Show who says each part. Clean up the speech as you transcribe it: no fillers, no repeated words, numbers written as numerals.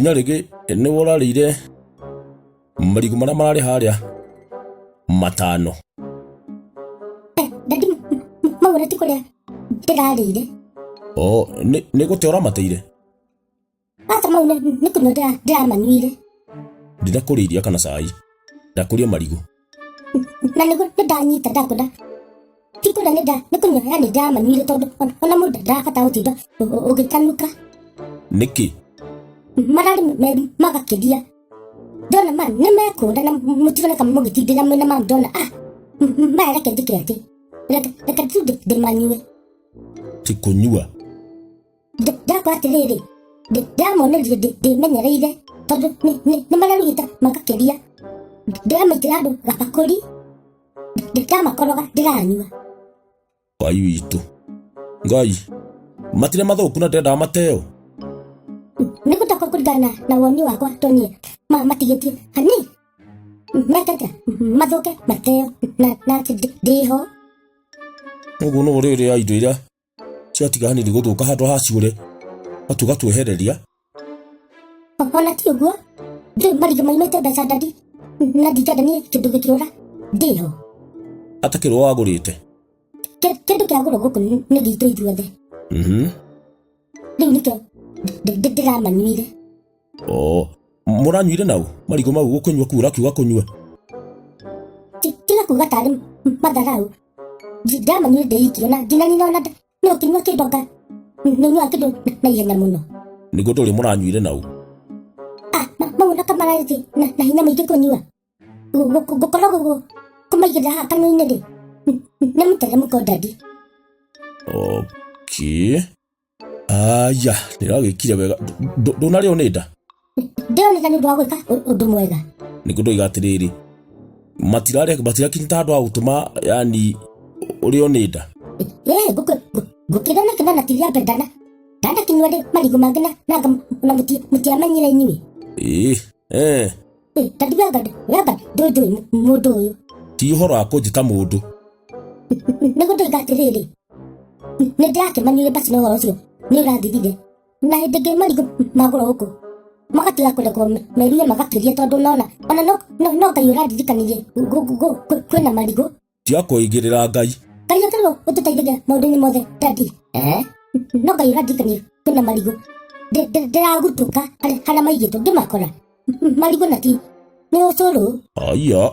Speaker 1: Nyarege ni worarire marigu maria marari haria matano.
Speaker 2: Dadi mawara ti kuria ndirarire.
Speaker 1: Ni gute uramateire?
Speaker 2: Ata mauna ni kuno ndiramanyuire.
Speaker 1: Ndinakuriria kana cai ndakuria marigu
Speaker 2: na nigo ndanyita ndakunda tikuna ni kuno yani ndiramanyuire tondu ona mundu ndafata utinda ugikanuka.
Speaker 1: Niki
Speaker 2: marari magakiria ndona man ni mekunda na mutigana kama mugitindira mwena ma ndona mara kendikira ati reka tu de manyue
Speaker 1: tikunyua
Speaker 2: ndakwa atiriri ndamona de menyereire tondu ni mararugita magakiria ndiramitira andu gabakuri ndamakoroga ndiranyua.
Speaker 1: Ngai witu Ngai matire mathuku na ndenda mateo
Speaker 2: nigutaka kurigana na woni wakwa tonie matigetie hani metete mathuke mateo na ndiho
Speaker 1: uguo no riri aindo ira ciatiganire guthuka handu haciure atuga twehereria
Speaker 2: ona ti uguo ndi mariga maimete mbeca ndadi na ndijadanie kindu gikiura ndiho
Speaker 1: atakirwo wagurite
Speaker 2: kindu kia guru guku ni gitu ithuothe riu nikio ndiramanyuire.
Speaker 1: Muranyuire nau marigo mau gukunyua kura kiuga kunyua
Speaker 2: tiga kuga tari matharau ndiramanyuire ndeikio na nginya nina ni ukinyua kindoka ninyua kindu na ihenya muno
Speaker 1: nigo nduri muranyuire nau
Speaker 2: mauna kamarariti na hinya mwingi kunyua gukorwo kumaigira kanua-ini ri ni muteremuko ndadi.
Speaker 1: Aya niragikire wega ndunari onenda
Speaker 2: ndioneka ni undu wa gwika undu mwega
Speaker 1: nigo ndoiga atiriri matirakinyita handu ha gutuma yani uri onenda
Speaker 2: gukirana na tiria pendana ndanda kinyua ri marigo mangi na mutiamenyire inyui ndadi wega ndui mundu uyu
Speaker 1: ti uhoro wa kunjita mundu
Speaker 2: nigo ndoiga atiriri nindirakimanyire basi no uhoro ucio ni urathithire na hindi ingi marigo magura guku magatiga kurekwo meruye magakiria tondu nona ona no ngai uraririkanirie kwina marigo
Speaker 1: tia kuigirira ngai
Speaker 2: atarwo ututeithagia maundu-ini mothe ndadi no ngai uraririkanirie kwina marigo ndiragutuka haria maigitwo ngimakora marigo na ti ni ucuru
Speaker 1: aya